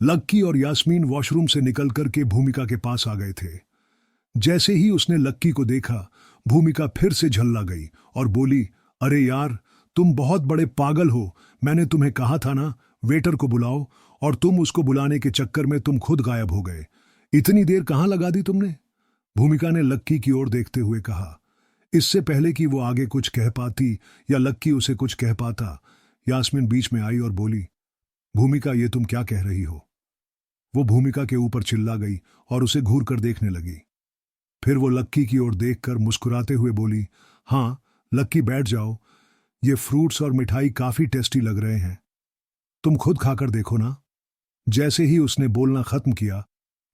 लक्की और यास्मीन वॉशरूम से निकल कर के भूमिका के पास आ गए थे। जैसे ही उसने लक्की को देखा, भूमिका फिर से झल्ला गई और बोली, अरे यार, तुम बहुत बड़े पागल हो। मैंने तुम्हें कहा था ना, वेटर को बुलाओ, और तुम उसको बुलाने के चक्कर में तुम खुद गायब हो गए। इतनी देर कहाँ लगा दी तुमने? भूमिका ने लक्की की ओर देखते हुए कहा। इससे पहले कि वो आगे कुछ कह पाती या लक्की उसे कुछ कह पाता, यास्मीन बीच में आई और बोली, भूमिका, ये तुम क्या कह रही हो? वो भूमिका के ऊपर चिल्ला गई और उसे घूर कर देखने लगी। फिर वो लक्की की ओर देखकर मुस्कुराते हुए बोली, हाँ लक्की, बैठ जाओ। ये फ्रूट्स और मिठाई काफी टेस्टी लग रहे हैं, तुम खुद खाकर देखो ना। जैसे ही उसने बोलना खत्म किया,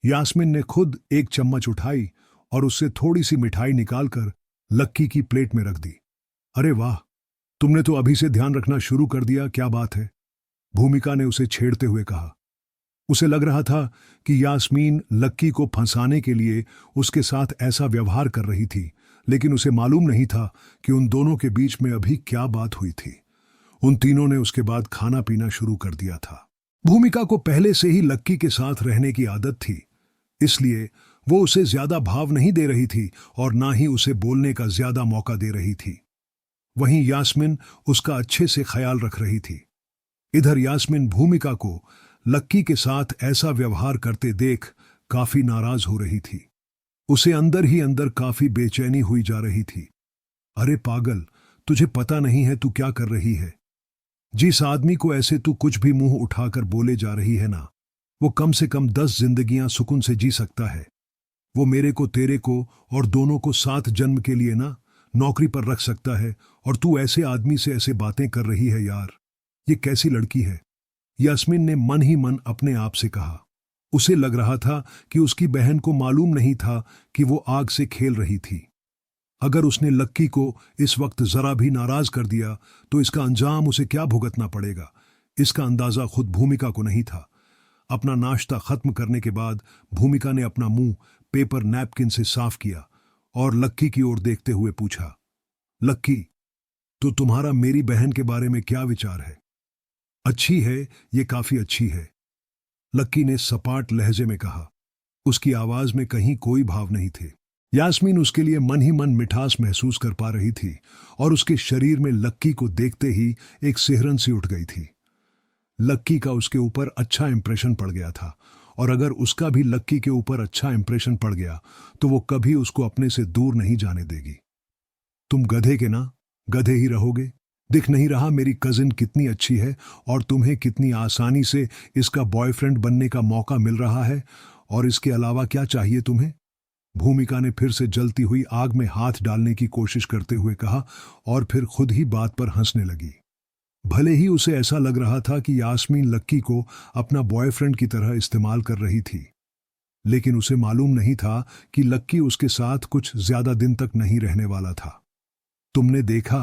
यास्मीन ने खुद एक चम्मच उठाई और उससे थोड़ी सी मिठाई निकालकर लक्की की प्लेट में रख दी। अरे वाह, तुमने तो अभी से ध्यान रखना शुरू कर दिया, क्या बात है? भूमिका ने उसे छेड़ते हुए कहा। उसे लग रहा था कि यास्मीन लक्की को फंसाने के लिए उसके साथ ऐसा व्यवहार कर रही थी, लेकिन उसे मालूम नहीं था कि उन दोनों के बीच में अभी क्या बात हुई थी। उन तीनों ने उसके बाद खाना पीना शुरू कर दिया था। भूमिका को पहले से ही लक्की के साथ रहने की आदत थी, इसलिए वो उसे ज्यादा भाव नहीं दे रही थी और ना ही उसे बोलने का ज्यादा मौका दे रही थी। वहीं यास्मीन उसका अच्छे से ख्याल रख रही थी। इधर यास्मीन भूमिका को लक्की के साथ ऐसा व्यवहार करते देख काफी नाराज हो रही थी। उसे अंदर ही अंदर काफी बेचैनी हुई जा रही थी। अरे पागल, तुझे पता नहीं है तू क्या कर रही है? जिस आदमी को ऐसे तू कुछ भी मुंह उठाकर बोले जा रही है ना, वो कम से कम 10 जिंदगियां सुकून से जी सकता है। वो मेरे को, तेरे को और दोनों को 7 जन्म के लिए ना नौकरी पर रख सकता है, और तू ऐसे आदमी से ऐसे बातें कर रही है यार, ये कैसी लड़की है? यास्मीन ने मन ही मन अपने आप से कहा। उसे लग रहा था कि उसकी बहन को मालूम नहीं था कि वो आग से खेल रही थी। अगर उसने लक्की को इस वक्त जरा भी नाराज कर दिया तो इसका अंजाम उसे क्या भुगतना पड़ेगा, इसका अंदाजा खुद भूमिका को नहीं था। अपना नाश्ता खत्म करने के बाद भूमिका ने अपना मुंह पेपर नैपकिन से साफ किया और लक्की की ओर देखते हुए पूछा, लक्की, तो तुम्हारा मेरी बहन के बारे में क्या विचार है? अच्छी है, ये काफी अच्छी है, लक्की ने सपाट लहजे में कहा। उसकी आवाज में कहीं कोई भाव नहीं थे। यास्मीन उसके लिए मन ही मन मिठास महसूस कर पा रही थी और उसके शरीर में लक्की को देखते ही एक सिहरन सी उठ गई थी। लक्की का उसके ऊपर अच्छा इंप्रेशन पड़ गया था, और अगर उसका भी लक्की के ऊपर अच्छा इंप्रेशन पड़ गया तो वो कभी उसको अपने से दूर नहीं जाने देगी। तुम गधे के ना गधे ही रहोगे। दिख नहीं रहा मेरी कजिन कितनी अच्छी है और तुम्हें कितनी आसानी से इसका बॉयफ्रेंड बनने का मौका मिल रहा है, और इसके अलावा क्या चाहिए तुम्हें? भूमिका ने फिर से जलती हुई आग में हाथ डालने की कोशिश करते हुए कहा और फिर खुद ही बात पर हंसने लगी। भले ही उसे ऐसा लग रहा था कि यास्मीन लक्की को अपना बॉयफ्रेंड की तरह इस्तेमाल कर रही थी, लेकिन उसे मालूम नहीं था कि लक्की उसके साथ कुछ ज्यादा दिन तक नहीं रहने वाला था। तुमने देखा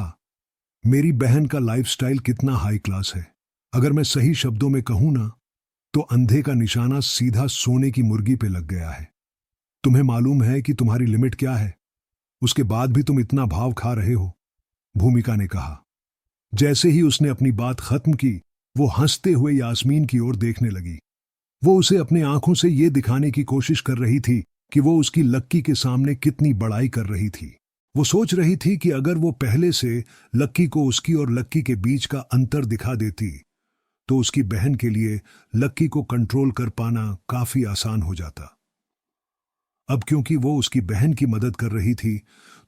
मेरी बहन का लाइफस्टाइल कितना हाई क्लास है। अगर मैं सही शब्दों में कहूं ना, तो अंधे का निशाना सीधा सोने की मुर्गी पे लग गया है। तुम्हें मालूम है कि तुम्हारी लिमिट क्या है, उसके बाद भी तुम इतना भाव खा रहे हो, भूमिका ने कहा। जैसे ही उसने अपनी बात खत्म की, वो हंसते हुए यास्मीन की ओर देखने लगी। वो उसे अपने आंखों से ये दिखाने की कोशिश कर रही थी कि वो उसकी लक्की के सामने कितनी बड़ाई कर रही थी। वो सोच रही थी कि अगर वो पहले से लक्की को उसकी और लक्की के बीच का अंतर दिखा देती तो उसकी बहन के लिए लक्की को कंट्रोल कर पाना काफी आसान हो जाता। अब क्योंकि वो उसकी बहन की मदद कर रही थी,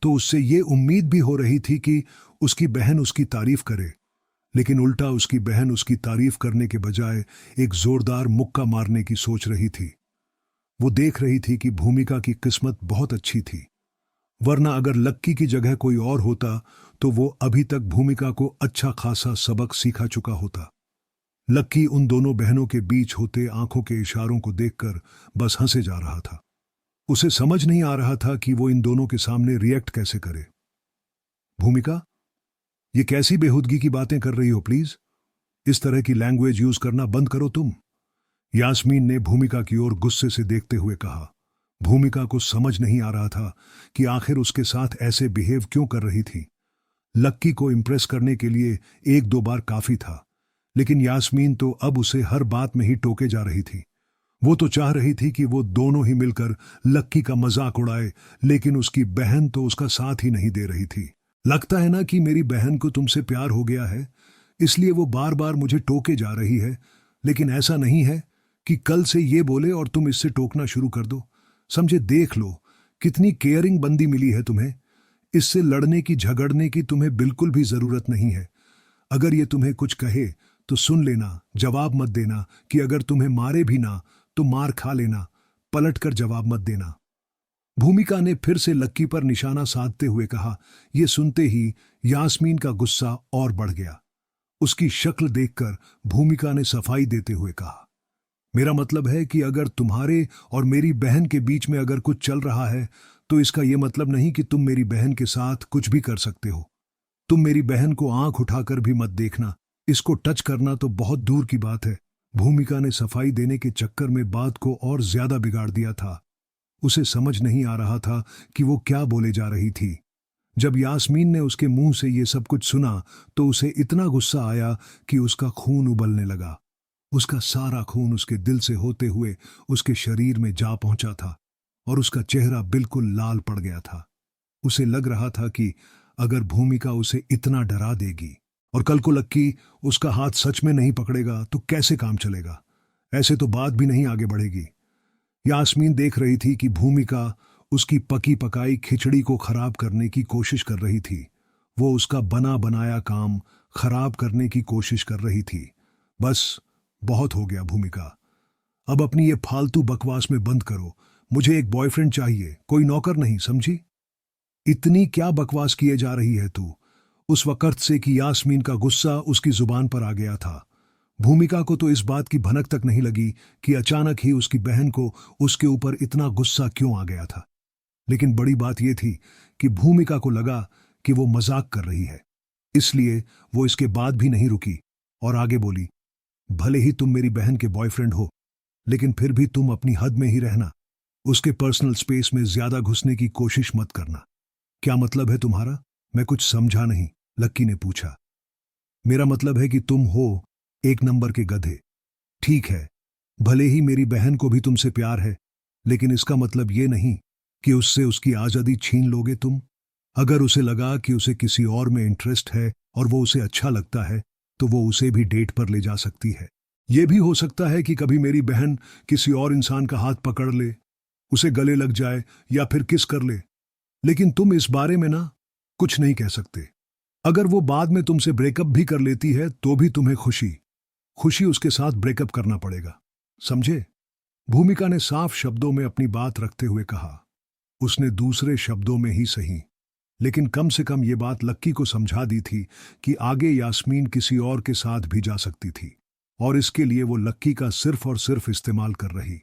तो उससे ये उम्मीद भी हो रही थी कि उसकी बहन उसकी तारीफ करे, लेकिन उल्टा उसकी बहन उसकी तारीफ करने के बजाय एक जोरदार मुक्का मारने की सोच रही थी। वो देख रही थी कि भूमिका की किस्मत बहुत अच्छी थी, वरना अगर लक्की की जगह कोई और होता तो वो अभी तक भूमिका को अच्छा खासा सबक सिखा चुका होता। लक्की उन दोनों बहनों के बीच होते आंखों के इशारों को देखकर बस हंसे जा रहा था। उसे समझ नहीं आ रहा था कि वो इन दोनों के सामने रिएक्ट कैसे करे। भूमिका, ये कैसी बेहुदगी की बातें कर रही हो? प्लीज इस तरह की लैंग्वेज यूज करना बंद करो तुम, यास्मीन ने भूमिका की ओर गुस्से से देखते हुए कहा। भूमिका को समझ नहीं आ रहा था कि आखिर उसके साथ ऐसे बिहेव क्यों कर रही थी। लक्की को इंप्रेस करने के लिए 1-2 बार काफी था, लेकिन यास्मीन तो अब उसे हर बात में ही टोके जा रही थी। वो तो चाह रही थी कि वो दोनों ही मिलकर लक्की का मजाक उड़ाए, लेकिन उसकी बहन तो उसका साथ ही नहीं दे रही थी। लगता है ना कि मेरी बहन को तुमसे प्यार हो गया है, इसलिए वो बार बार मुझे टोके जा रही है, लेकिन ऐसा नहीं है कि कल से ये बोले और तुम इससे टोकना शुरू कर दो। समझे? देख लो कितनी केयरिंग बंदी मिली है तुम्हें। इससे लड़ने की झगड़ने की तुम्हें बिल्कुल भी जरूरत नहीं है। अगर ये तुम्हें कुछ कहे तो सुन लेना, जवाब मत देना कि अगर तुम्हें मारे भी ना तो मार खा लेना, पलट कर जवाब मत देना। भूमिका ने फिर से लक्की पर निशाना साधते हुए कहा। यह सुनते ही यास्मीन का गुस्सा और बढ़ गया। उसकी शक्ल देखकर भूमिका ने सफाई देते हुए कहा, मेरा मतलब है कि अगर तुम्हारे और मेरी बहन के बीच में अगर कुछ चल रहा है तो इसका यह मतलब नहीं कि तुम मेरी बहन के साथ कुछ भी कर सकते हो। तुम मेरी बहन को आंख उठाकर भी मत देखना, इसको टच करना तो बहुत दूर की बात है। भूमिका ने सफाई देने के चक्कर में बात को और ज्यादा बिगाड़ दिया था। उसे समझ नहीं आ रहा था कि वो क्या बोले जा रही थी। जब यास्मीन ने उसके मुंह से ये सब कुछ सुना तो उसे इतना गुस्सा आया कि उसका खून उबलने लगा। उसका सारा खून उसके दिल से होते हुए उसके शरीर में जा पहुंचा था और उसका चेहरा बिल्कुल लाल पड़ गया था। उसे लग रहा था कि अगर भूमिका उसे इतना डरा देगी और कल को लक्की उसका हाथ सच में नहीं पकड़ेगा तो कैसे काम चलेगा। ऐसे तो बात भी नहीं आगे बढ़ेगी। यास्मीन देख रही थी कि भूमिका उसकी पकी पकाई खिचड़ी को खराब करने की कोशिश कर रही थी। वो उसका बना बनाया काम खराब करने की कोशिश कर रही थी। बस बहुत हो गया भूमिका, अब अपनी ये फालतू बकवास में बंद करो। मुझे एक बॉयफ्रेंड चाहिए, कोई नौकर नहीं, समझी? इतनी क्या बकवास किए जा रही है तू? उस वक्त से कि यास्मीन का गुस्सा उसकी जुबान पर आ गया था। भूमिका को तो इस बात की भनक तक नहीं लगी कि अचानक ही उसकी बहन को उसके ऊपर इतना गुस्सा क्यों आ गया था। लेकिन बड़ी बात यह थी कि भूमिका को लगा कि वो मजाक कर रही है, इसलिए वो इसके बाद भी नहीं रुकी और आगे बोली, भले ही तुम मेरी बहन के बॉयफ्रेंड हो, लेकिन फिर भी तुम अपनी हद में ही रहना। उसके पर्सनल स्पेस में ज्यादा घुसने की कोशिश मत करना। क्या मतलब है तुम्हारा? मैं कुछ समझा नहीं, लक्की ने पूछा। मेरा मतलब है कि तुम हो एक नंबर के गधे। ठीक है, भले ही मेरी बहन को भी तुमसे प्यार है, लेकिन इसका मतलब ये नहीं कि उससे उसकी आजादी छीन लोगे तुम। अगर उसे लगा कि उसे किसी और में इंटरेस्ट है और वो उसे अच्छा लगता है तो वो उसे भी डेट पर ले जा सकती है। यह भी हो सकता है कि कभी मेरी बहन किसी और इंसान का हाथ पकड़ ले, उसे गले लग जाए या फिर किस कर ले, लेकिन तुम इस बारे में ना कुछ नहीं कह सकते। अगर वो बाद में तुमसे ब्रेकअप भी कर लेती है तो भी तुम्हें खुशी उसके साथ ब्रेकअप करना पड़ेगा, समझे? भूमिका ने साफ शब्दों में अपनी बात रखते हुए कहा। उसने दूसरे शब्दों में ही सही, लेकिन कम से कम ये बात लक्की को समझा दी थी कि आगे यास्मीन किसी और के साथ भी जा सकती थी और इसके लिए वो लक्की का सिर्फ और सिर्फ इस्तेमाल कर रही।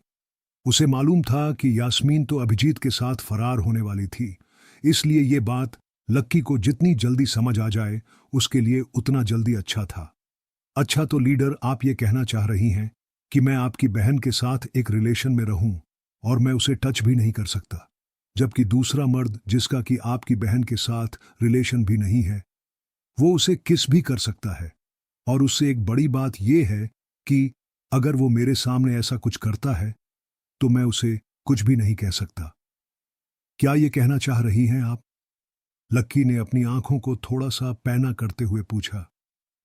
उसे मालूम था कि यास्मीन तो अभिजीत के साथ फरार होने वाली थी, इसलिए ये बात लक्की को जितनी जल्दी समझ आ जाए उसके लिए उतना जल्दी अच्छा था। अच्छा, तो लीडर आप ये कहना चाह रही हैं कि मैं आपकी बहन के साथ एक रिलेशन में रहूं और मैं उसे टच भी नहीं कर सकता, जबकि दूसरा मर्द जिसका कि आपकी बहन के साथ रिलेशन भी नहीं है वो उसे किस भी कर सकता है। और उससे एक बड़ी बात यह है कि अगर वो मेरे सामने ऐसा कुछ करता है तो मैं उसे कुछ भी नहीं कह सकता। क्या ये कहना चाह रही हैं आप? लक्की ने अपनी आंखों को थोड़ा सा पैना करते हुए पूछा।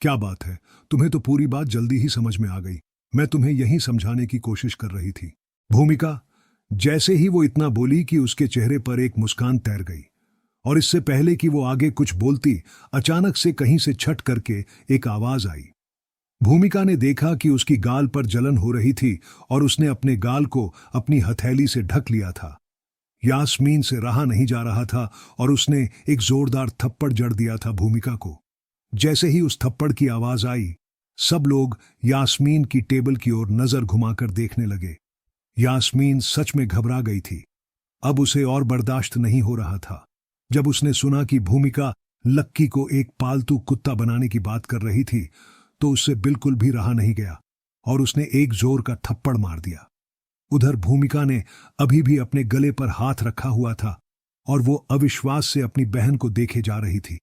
क्या बात है, तुम्हें तो पूरी बात जल्दी ही समझ में आ गई। मैं तुम्हें यही समझाने की कोशिश कर रही थी। भूमिका जैसे ही वो इतना बोली कि उसके चेहरे पर एक मुस्कान तैर गई और इससे पहले कि वो आगे कुछ बोलती, अचानक से कहीं से छट करके एक आवाज आई। भूमिका ने देखा कि उसकी गाल पर जलन हो रही थी और उसने अपने गाल को अपनी हथेली से ढक लिया था। यास्मीन से रहा नहीं जा रहा था और उसने एक जोरदार थप्पड़ जड़ दिया था भूमिका को। जैसे ही उस थप्पड़ की आवाज आई, सब लोग यास्मीन की टेबल की ओर नजर घुमाकर देखने लगे। यास्मीन सच में घबरा गई थी। अब उसे और बर्दाश्त नहीं हो रहा था। जब उसने सुना कि भूमिका लक्की को एक पालतू कुत्ता बनाने की बात कर रही थी तो उससे बिल्कुल भी रहा नहीं गया और उसने एक जोर का थप्पड़ मार दिया। उधर भूमिका ने अभी भी अपने गले पर हाथ रखा हुआ था और वो अविश्वास से अपनी बहन को देखे जा रही थी।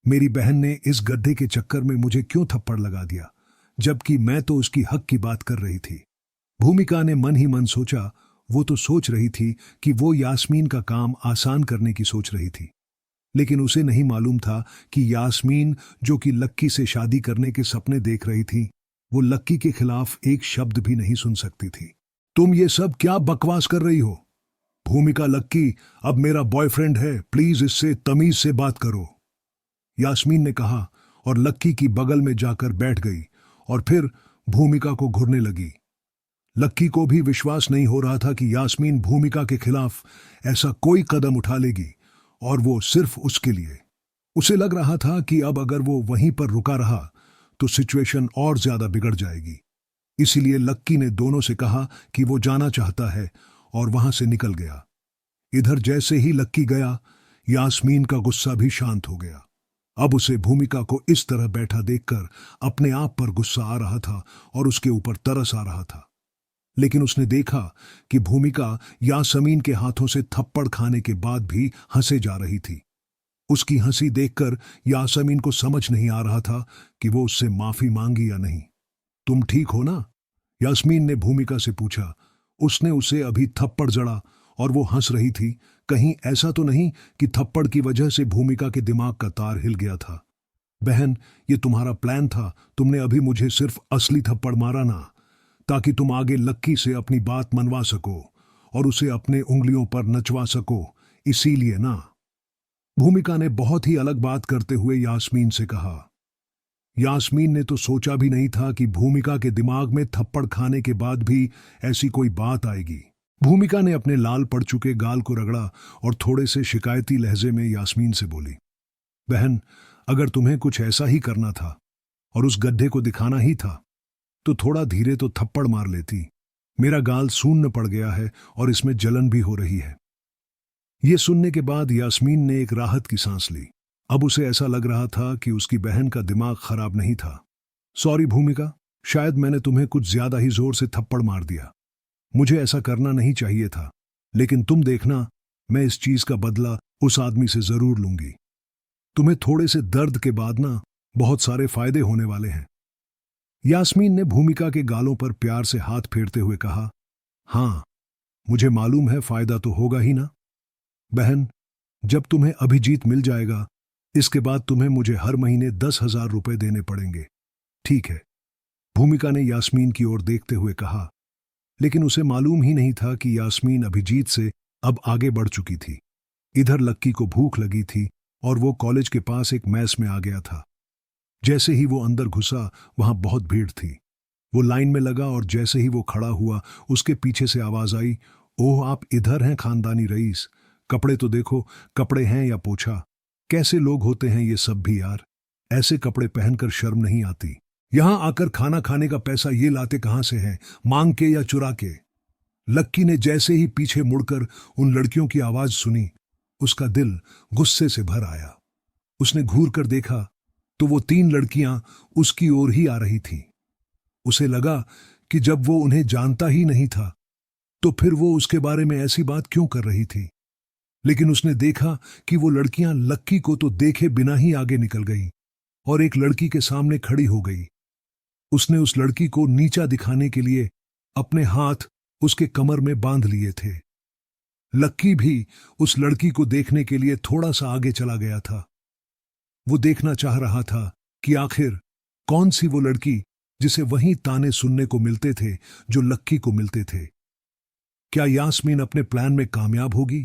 मेरी बहन ने इस गड्ढे के चक्कर में मुझे क्यों थप्पड़ लगा दिया? जबकि मैं तो उसकी हक की बात कर रही थी। भूमिका ने मन ही मन सोचा, वो तो सोच रही थी कि वो यास्मीन का काम आसान करने की सोच रही थी, लेकिन उसे नहीं मालूम था कि यास्मीन, जो कि लक्की से शादी करने के सपने देख रही थी, वो लक्की के खिलाफ एक शब्द भी नहीं सुन सकती थी। तुम ये सब क्या बकवास कर रही हो? भूमिका, लक्की अब मेरा बॉयफ्रेंड है, प्लीज इससे तमीज से बात करो, यास्मीन ने कहा और लक्की की बगल में जाकर बैठ गई और फिर भूमिका को घूरने लगी। लक्की को भी विश्वास नहीं हो रहा था कि यास्मीन भूमिका के खिलाफ ऐसा कोई कदम उठा लेगी, और वो सिर्फ उसके लिए। उसे लग रहा था कि अब अगर वो वहीं पर रुका रहा तो सिचुएशन और ज्यादा बिगड़ जाएगी। इसीलिए लक्की ने दोनों से कहा कि वो जाना चाहता है और वहां से निकल गया। इधर जैसे ही लक्की गया, यास्मीन का गुस्सा भी शांत हो गया। अब उसे भूमिका को इस तरह बैठा देखकर अपने आप पर गुस्सा आ रहा था और उसके ऊपर तरस आ रहा था। लेकिन उसने देखा कि भूमिका यास्मीन के हाथों से थप्पड़ खाने के बाद भी हंसे जा रही थी। उसकी हंसी देखकर यास्मीन को समझ नहीं आ रहा था कि वो उससे माफी मांगी या नहीं। तुम ठीक हो ना? यास्मीन ने भूमिका से पूछा। उसने उसे अभी थप्पड़ जड़ा और वो हंस रही थी। कहीं ऐसा तो नहीं कि थप्पड़ की वजह से भूमिका के दिमाग का तार हिल गया था? बहन, ये तुम्हारा प्लान था। तुमने अभी मुझे सिर्फ असली थप्पड़ मारा ना, ताकि तुम आगे लक्की से अपनी बात मनवा सको और उसे अपने उंगलियों पर नचवा सको, इसीलिए ना? भूमिका ने बहुत ही अलग बात करते हुए यास्मीन से कहा। यास्मीन ने तो सोचा भी नहीं था कि भूमिका के दिमाग में थप्पड़ खाने के बाद भी ऐसी कोई बात आएगी। भूमिका ने अपने लाल पड़ चुके गाल को रगड़ा और थोड़े से शिकायती लहजे में यास्मीन से बोली, बहन, अगर तुम्हें कुछ ऐसा ही करना था और उस गड्ढे को दिखाना ही था तो थोड़ा धीरे तो थप्पड़ मार लेती। मेरा गाल सून्न पड़ गया है और इसमें जलन भी हो रही है। यह सुनने के बाद यास्मीन ने एक राहत की सांस ली। अब उसे ऐसा लग रहा था कि उसकी बहन का दिमाग खराब नहीं था। सॉरी भूमिका, शायद मैंने तुम्हें कुछ ज्यादा ही जोर से थप्पड़ मार दिया। मुझे ऐसा करना नहीं चाहिए था, लेकिन तुम देखना, मैं इस चीज का बदला उस आदमी से जरूर लूंगी। तुम्हें थोड़े से दर्द के बाद ना बहुत सारे फायदे होने वाले हैं। यास्मीन ने भूमिका के गालों पर प्यार से हाथ फेरते हुए कहा, हां, मुझे मालूम है फायदा तो होगा ही ना। बहन, जब तुम्हें अभिजीत मिल जाएगा, इसके बाद तुम्हें मुझे हर महीने 10,000 रुपए देने पड़ेंगे, ठीक है? भूमिका ने यास्मीन की ओर देखते हुए कहा, लेकिन उसे मालूम ही नहीं था कि यास्मीन अभिजीत से अब आगे बढ़ चुकी थी। इधर लक्की को भूख लगी थी और वो कॉलेज के पास एक मैस में आ गया था। जैसे ही वो अंदर घुसा, वहां बहुत भीड़ थी। वो लाइन में लगा और जैसे ही वो खड़ा हुआ, उसके पीछे से आवाज आई, ओह, आप इधर हैं खानदानी रईस? कपड़े तो देखो, कपड़े हैं या पोछा? कैसे लोग होते हैं ये सब भी यार, ऐसे कपड़े पहनकर शर्म नहीं आती? यहां आकर खाना खाने का पैसा ये लाते कहां से हैं, मांग के या चुरा के? लक्की ने जैसे ही पीछे मुड़कर उन लड़कियों की आवाज सुनी, उसका दिल गुस्से से भर आया। उसने घूर कर देखा तो वो 3 लड़कियां उसकी ओर ही आ रही थीं। उसे लगा कि जब वो उन्हें जानता ही नहीं था तो फिर वो उसके बारे में ऐसी बात क्यों कर रही थी। लेकिन उसने देखा कि वो लड़कियां लक्की को तो देखे बिना ही आगे निकल गई और एक लड़की के सामने खड़ी हो गई। उसने उस लड़की को नीचा दिखाने के लिए अपने हाथ उसके कमर में बांध लिए थे। लक्की भी उस लड़की को देखने के लिए थोड़ा सा आगे चला गया था। वो देखना चाह रहा था कि आखिर कौन सी वो लड़की जिसे वहीं ताने सुनने को मिलते थे जो लक्की को मिलते थे। क्या यास्मीन अपने प्लान में कामयाब होगी?